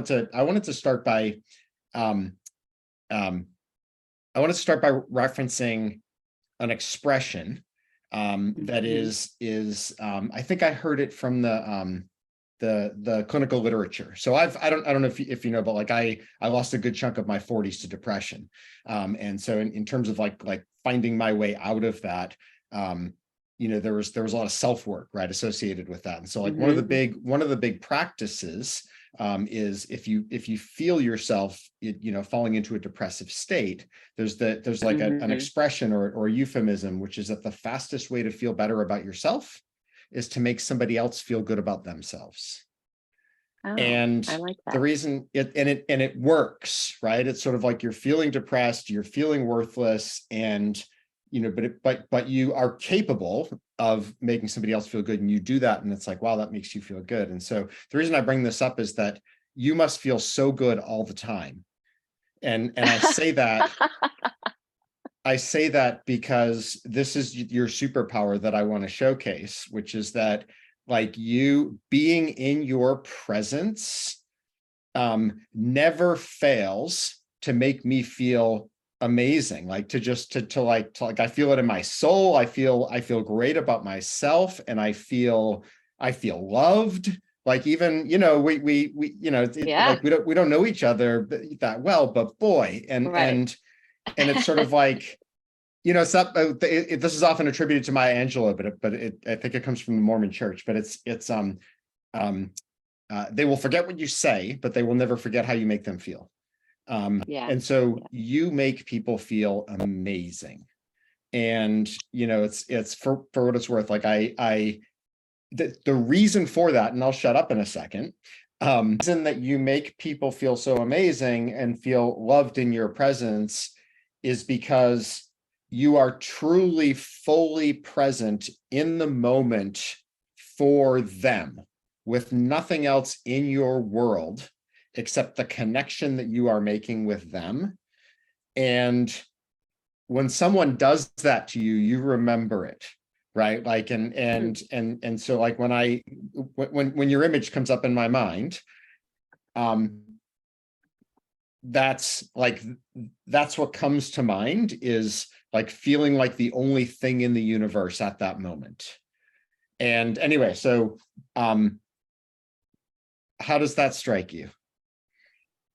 wanted to start by um, referencing an expression that is I think I heard it from the clinical literature. So I don't know if you know, but like I lost a good chunk of my 40s to depression, and so in terms of like finding my way out of that, there was a lot of self-work, right, associated with that. And so like one of the big practices is if you feel yourself falling into a depressive state, there's like an expression or a euphemism, which is that the fastest way to feel better about yourself is to make somebody else feel good about themselves. Oh, and I like that. The reason it works, right? It's sort of like you're feeling depressed, you're feeling worthless, and but you are capable of making somebody else feel good, and you do that, and it's like, wow, that makes you feel good. And so the reason I bring this up is that you must feel so good all the time. And I say that I say that because this is your superpower that I want to showcase, which is that like you being in your presence never fails to make me feel amazing. Like to I feel it in my soul. I feel great about myself, and I feel loved. Like even we like we don't know each other that well, but boy, and it's sort of like, it's not, this is often attributed to Maya Angelou, but I think it comes from the Mormon Church. But it's they will forget what you say, but they will never forget how you make them feel. And so you make people feel amazing. And it's for what it's worth. Like the reason for that, and I'll shut up in a second. Reason that you make people feel so amazing and feel loved in your presence is because you are truly fully present in the moment for them, with nothing else in your world except the connection that you are making with them. And when someone does that to you, you remember it, right? Like, and so like when your image comes up in my mind, that's what comes to mind, is like feeling like the only thing in the universe at that moment. And anyway, so how does that strike you?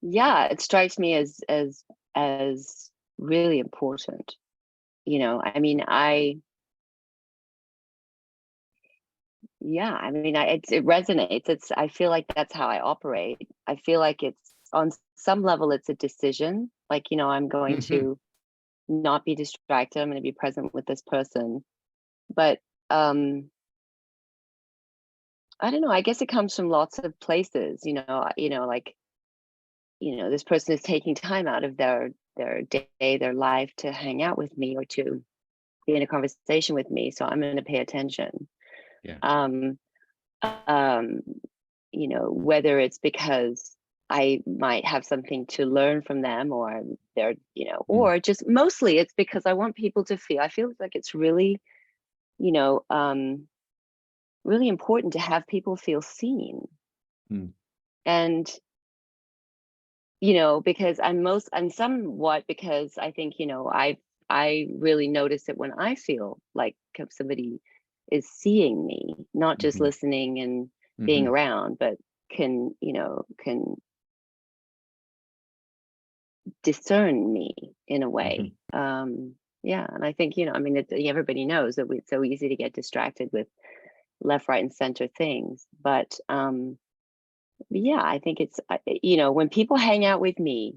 Yeah, it strikes me as really important. I mean, it resonates. I feel like that's how I operate. I feel like it's on some level, it's a decision. Like, I'm going to not be distracted. I'm going to be present with this person. But I don't know. I guess it comes from lots of places. Like, this person is taking time out of their day, their life, to hang out with me or to be in a conversation with me. So I'm going to pay attention. Yeah. Whether it's because I might have something to learn from them, or they're, or just mostly it's because I want people to feel, I feel like it's really, really important to have people feel seen. And, because I'm somewhat, because I think, I really notice it when I feel like somebody is seeing me, not just listening and being around, but can discern me in a way. And I think, everybody knows that it's so easy to get distracted with left, right, and center things. But I think it's, when people hang out with me,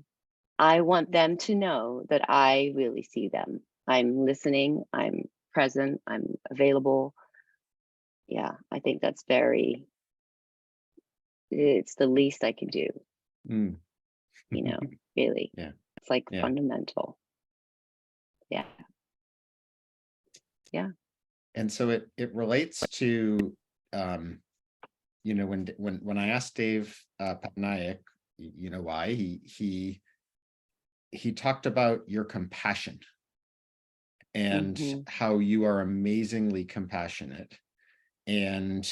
I want them to know that I really see them. I'm listening, I'm present, I'm available. Yeah, I think that's it's the least I can do. Really. Yeah. It's like fundamental. Yeah. Yeah. And so it relates to when I asked Dave Patnaik, why he talked about your compassion and how you are amazingly compassionate. And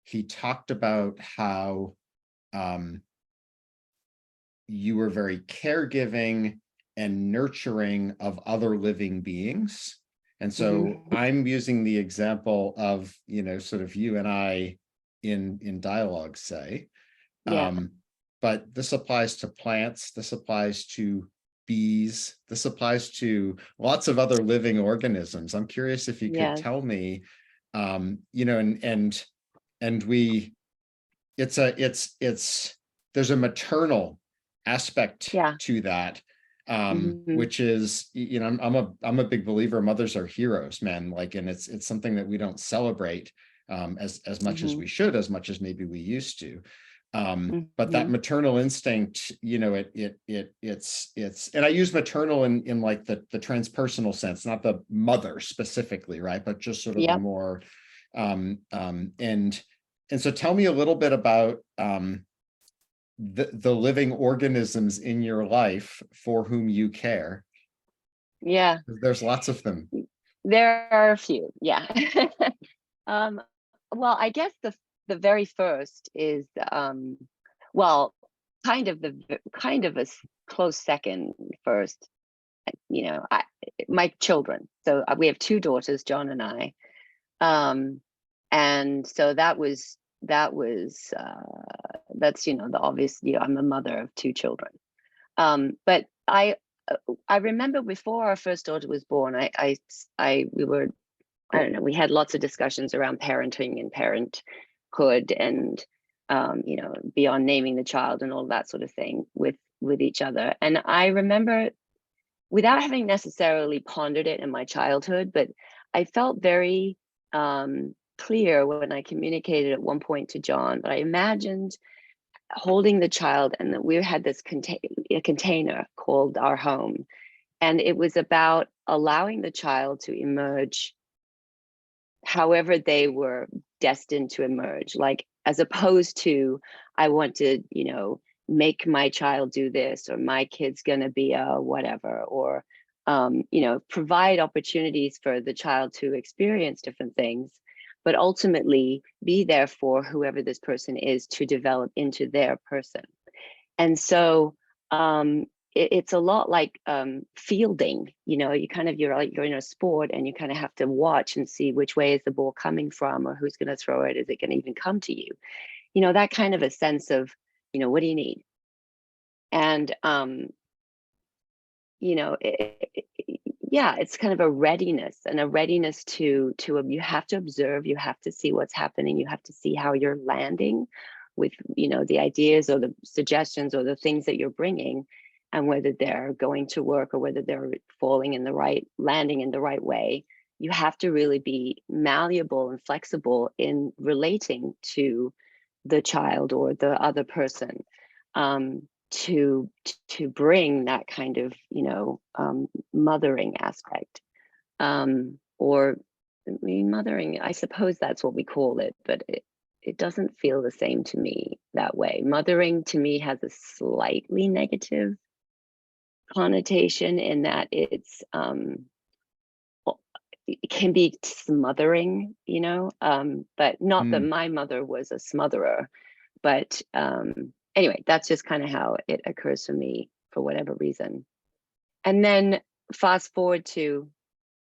he talked about how you were very caregiving and nurturing of other living beings. And so Mhm. I'm using the example of, sort of you and I in dialogue, say. Yeah. But this applies to plants, this applies to bees, this applies to lots of other living organisms. I'm curious if you could Yes. tell me, and we, it's there's a maternal aspect Yeah. to that, Mhm. which is, I'm a big believer mothers are heroes, man. Like, and it's something that we don't celebrate as much as Mhm. we should, as much as maybe we used to. But that Mhm. maternal instinct, it's, and I use maternal in like the transpersonal sense, not the mother specifically, right? But just sort of the Yep. more, and so tell me a little bit about the living organisms in your life for whom you care. Yeah. There's lots of them. There are a few. Yeah. um, well, I guess the very first is well, kind of a close second first. My children. So we have two daughters, John and I. And so that's the obvious. I'm a mother of two children. But I remember before our first daughter was born, we were, I don't know, we had lots of discussions around parenting and parenthood and beyond naming the child and all that sort of thing with each other. And I remember, without having necessarily pondered it in my childhood, but I felt very clear when I communicated at one point to John that I imagined holding the child and that we had this a container called our home. And it was about allowing the child to emerge however they were destined to emerge, like, as opposed to, I want to, make my child do this, or my kid's going to be a whatever, or provide opportunities for the child to experience different things, but ultimately be there for whoever this person is to develop into their person. And so it's a lot like fielding. You're in a sport and you kind of have to watch and see which way is the ball coming from, or who's going to throw it. Is it going to even come to you? That kind of a sense of, what do you need? And yeah, it's kind of a readiness, and a readiness to you have to observe, you have to see what's happening, you have to see how you're landing with the ideas or the suggestions or the things that you're bringing, and whether they're going to work or whether they're landing in the right way. You have to really be malleable and flexible in relating to the child or the other person, to bring that kind of mothering aspect, or mothering, I suppose that's what we call it, but it doesn't feel the same to me that way. Mothering to me has a slightly negative connotation in that it can be smothering, but not that Hmm. my mother was a smotherer. But anyway, that's just kind of how it occurs for me for whatever reason. And then fast forward to,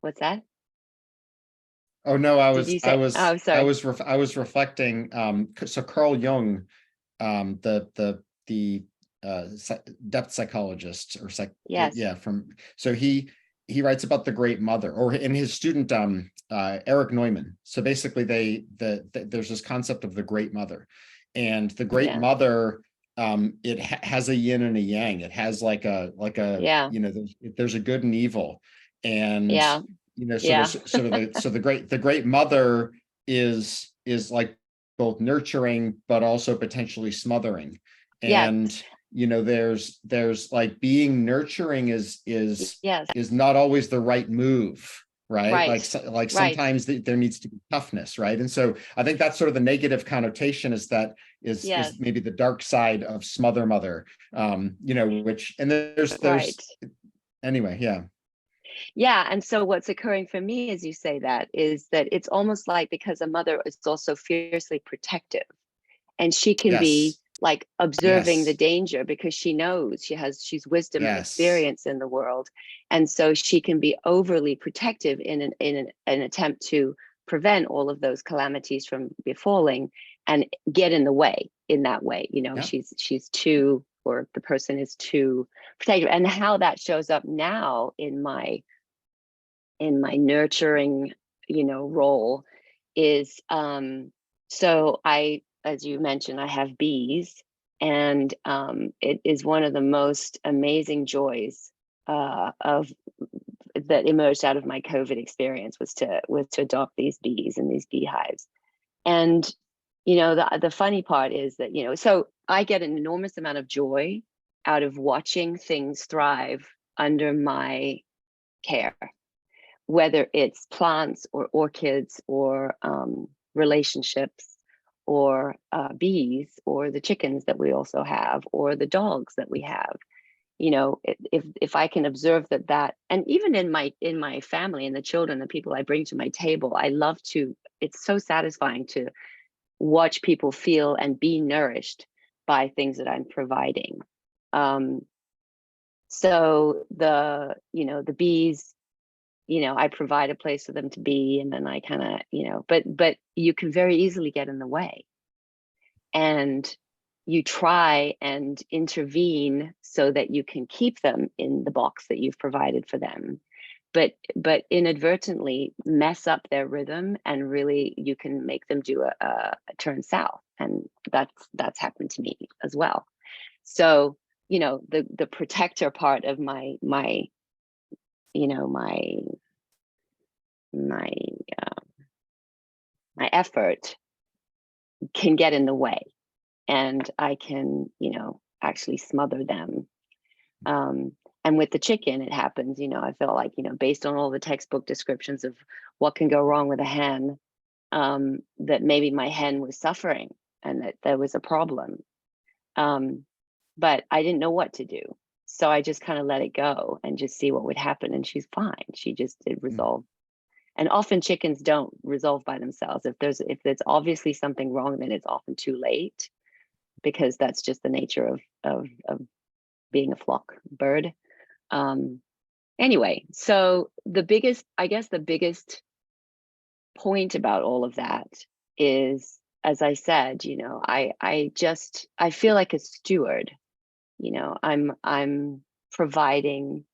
what's that? Oh no, Did you say? Oh, sorry. I was reflecting. So Carl Jung, the depth psychologist, or Yes. yeah, so he writes about the Great Mother, or in his student Eric Neumann. So basically, there's this concept of the Great Mother, and the Great Yeah. Mother, it has a yin and a yang. It has like a Yeah. there's a good and evil, and Yeah. so Yeah. there's sort of the great mother is like both nurturing but also potentially smothering. Yes. And there's like being nurturing Yes. is not always the right move, right? Right. Like Right. sometimes there needs to be toughness, right? And so I think that's sort of the negative connotation, is that Yes. is maybe the dark side of smother mother, which, and Right. there's anyway, yeah. Yeah. And so what's occurring for me as you say that is that it's almost like, because a mother is also fiercely protective, and she can be Yes. like observing the Yes. danger, because she knows she's wisdom and Yes. experience in the world, and so she can be overly protective in an attempt to prevent all of those calamities from befalling, and get in the way in that way. Yeah. She's too, or the person is too protective. And how that shows up now in my nurturing role is, so I, as you mentioned, I have bees, and it is one of the most amazing joys of that emerged out of my COVID experience, was to adopt these bees and these beehives. And the funny part is that, so I get an enormous amount of joy out of watching things thrive under my care, whether it's plants or orchids or relationships, or bees, or the chickens that we also have, or the dogs that we have. If I can observe that, and even in my family and the children, the people I bring to my table, I love to. It's so satisfying to watch people feel and be nourished by things that I'm providing. Um, so the bees, I provide a place for them to be, and then I kind of, but you can very easily get in the way, and you try and intervene so that you can keep them in the box that you've provided for them, but inadvertently mess up their rhythm, and really you can make them do a turn south, and that's happened to me as well. So the protector part of my you know my uh, my effort can get in the way, and I can actually smother them. um, and with the chicken, it happens, I felt like, based on all the textbook descriptions of what can go wrong with a hen, that maybe my hen was suffering, and that there was a problem. um, but I didn't know what to do, so I just kind of let it go and just see what would happen, and she's fine. She just did Mm. resolve. And often chickens don't resolve by themselves. If there's obviously something wrong, then it's often too late, because that's just the nature of being a flock bird. Um, anyway, so the biggest point about all of that is, as I said, I feel like a steward. I'm providing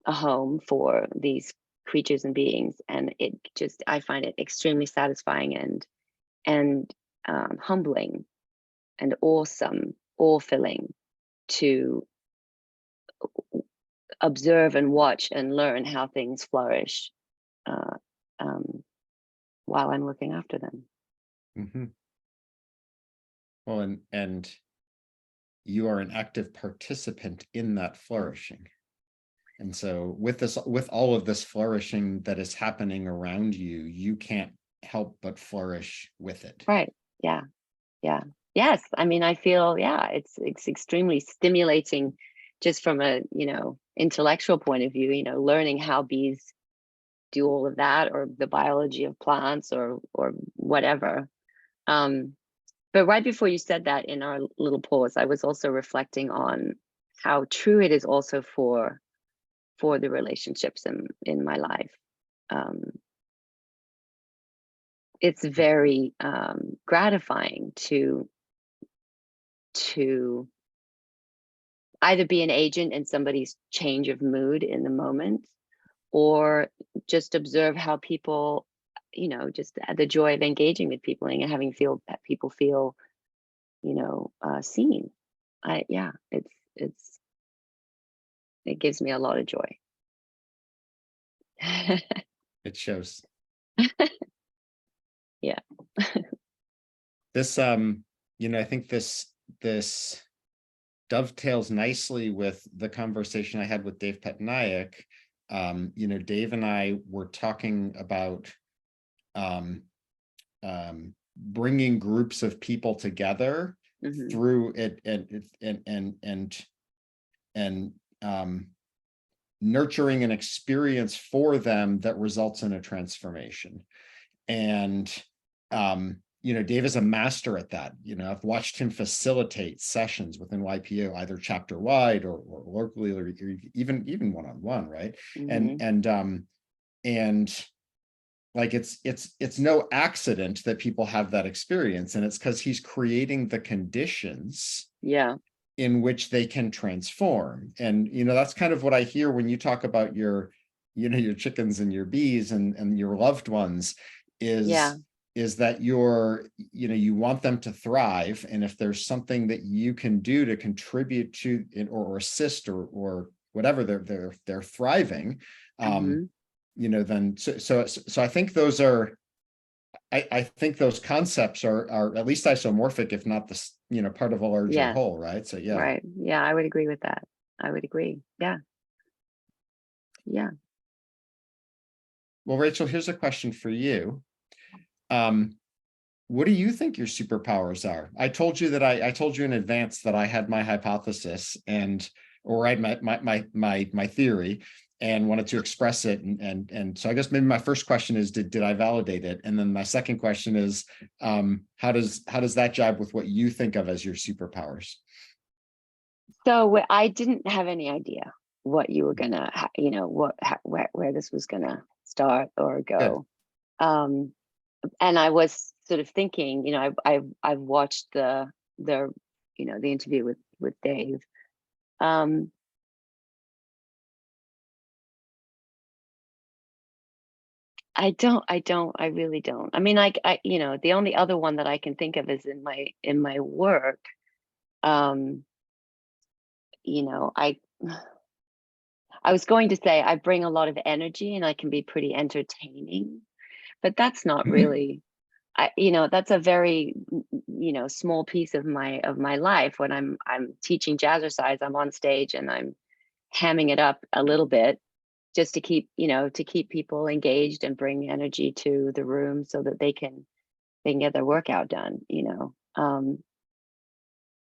a home for these creatures and beings, and I find it extremely satisfying, and humbling, and awesome, awe-filling, to observe and watch and learn how things flourish, uh, um, while I'm looking after them. Mm-hmm. Well, and you are an active participant in that flourishing. And so with all of this flourishing that is happening around you, you can't help but flourish with it. Right. Yeah. Yeah. Yes. I mean, I feel, yeah, it's extremely stimulating, just from a, intellectual point of view, learning how bees do all of that, or the biology of plants, or whatever. Um, but right before you said that, in our little pause, I was also reflecting on how true it is also for the relationships in my life. Um, it's very gratifying to either be an agent in somebody's change of mood in the moment, or just observe how people, just the joy of engaging with people, and having feel that people feel, seen. Yeah, it gives me a lot of joy. It shows. Yeah. This I think this dovetails nicely with the conversation I had with Dave Petnaik. Dave and I were talking about bringing groups of people together Hmm. through it, and nurturing an experience for them that results in a transformation. And Dave is a master at that. I've watched him facilitate sessions within YPO, either chapter wide or locally, or even one-on-one, right? And like it's no accident that people have that experience, and it's because he's creating the conditions in which they can transform. And that's kind of what I hear when you talk about your chickens and your bees and your loved ones, is that you want them to thrive, and if there's something that you can do to contribute to or assist or whatever they're thriving, then so I think those are, I think those concepts are at least isomorphic, if not the part of a larger whole, right? So right, I would agree with that. I would agree. Well, Rachel, here's a question for you. What do you think your superpowers are? I told you in advance that I had my hypothesis or I had my theory and wanted to express it. And so I guess maybe my first question is, did I validate it? And then my second question is, how does that jibe with what you think of as your superpowers? So I didn't have any idea what you were gonna, where this was gonna start or go. Good. And I was sort of thinking, I've watched the interview with Dave. I really don't. I mean, the only other one that I can think of is in my work. I was going to say I bring a lot of energy and I can be pretty entertaining, but that's not really, that's a very, small piece of my life. When I'm teaching jazzercise, I'm on stage and I'm hamming it up a little bit just to keep people engaged and bring energy to the room so that they can get their workout done.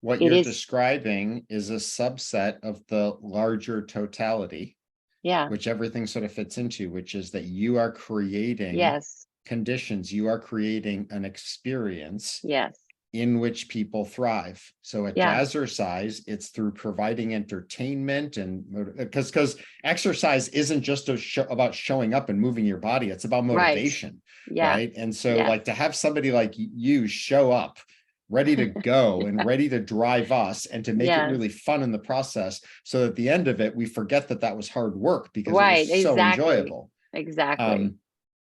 What you're describing is a subset of the larger totality, which everything sort of fits into, which is that you are creating conditions, you are creating an experience in which people thrive. So at jazzercise, it's through providing entertainment, and because exercise isn't just about showing up and moving your body, it's about motivation, right? And so like to have somebody like you show up ready to go and ready to drive us and to make it really fun in the process, so that at the end of it we forget that was hard work, because it was so enjoyable.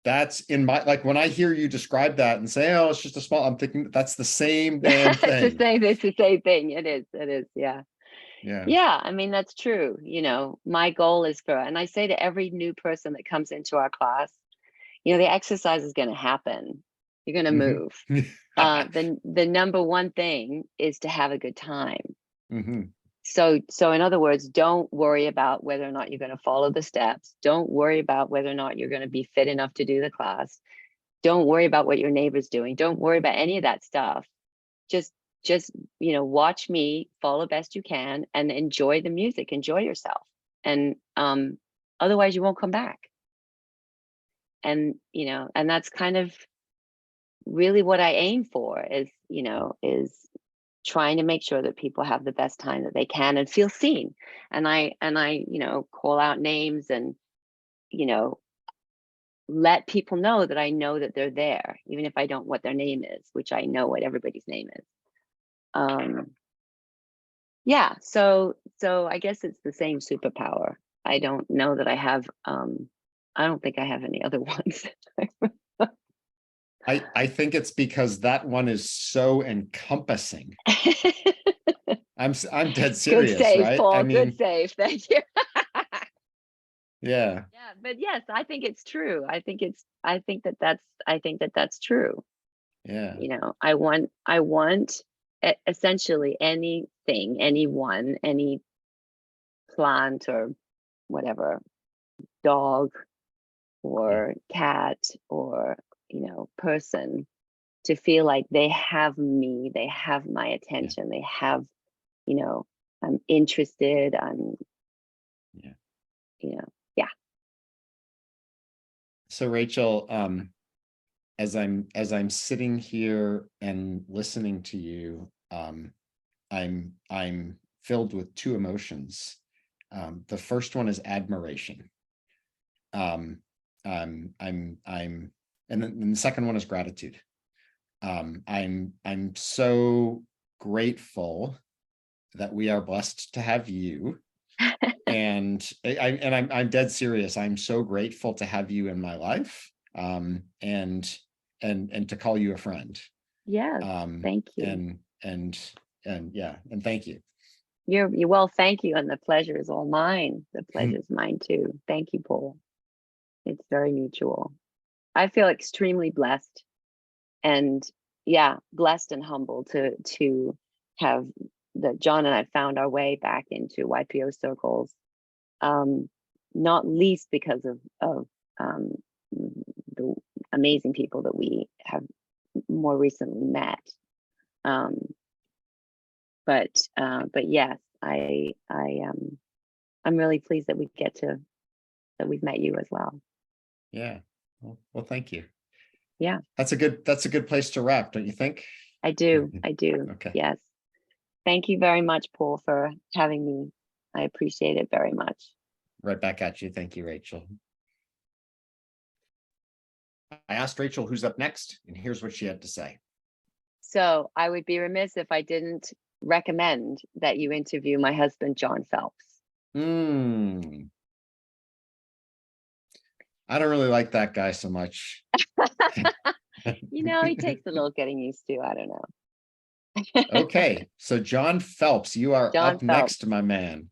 That's in my, like, when I hear you describe that and say, oh, it's just a small, I'm thinking that's the same damn thing. It's the same thing. It is. Yeah, I mean, that's true. My goal is and I say to every new person that comes into our class, the exercise is going to happen. You're going to move. The number one thing is to have a good time. So in other words, don't worry about whether or not you're going to follow the steps. Don't worry about whether or not you're going to be fit enough to do the class. Don't worry about what your neighbor's doing. Don't worry about any of that stuff. Just watch me, follow best you can, and enjoy the music, enjoy yourself. And otherwise you won't come back. And and that's kind of really what I aim for, is trying to make sure that people have the best time that they can and feel seen. And I call out names and let people know that I know that they're there, even if I don't know what their name is, which I know what everybody's name is. So I guess it's the same superpower. I don't know that I have I don't think I have any other ones. I think it's because that one is so encompassing. I'm dead serious. Good save, right? Paul. I mean, good save. Thank you. Yeah, but yes, I think it's true. I think that's true. Yeah. I want essentially anything, anyone, any plant or whatever, dog or cat or person, to feel like they have me, they have my attention, they have, I'm interested, I'm So Rachel, I'm sitting here and listening to you, I'm filled with two emotions. The first one is admiration. And then the second one is gratitude. I'm so grateful that we are blessed to have you. And I'm dead serious. I'm so grateful to have you in my life, and to call you a friend. Yes, thank you. And yeah, and thank you. You're well, thank you, and the pleasure is all mine. The pleasure is mine too. Thank you, Paul. It's very mutual. I feel extremely blessed, and yeah, blessed and humbled to have that John and I found our way back into YPO circles. Not least because of the amazing people that we have more recently met. But yes, I'm really pleased that we've met you as well. Yeah. Well, thank you. Yeah, That's a good place to wrap, don't you think? I do. Okay. Yes. Thank you very much, Paul, for having me. I appreciate it very much. Right back at you. Thank you, Rachel. I asked Rachel who's up next, and here's what she had to say. So I would be remiss if I didn't recommend that you interview my husband, John Phelps. I don't really like that guy so much. He takes a little getting used to. I don't know. Okay, so John Phelps, you are John up Phelps. next, my man.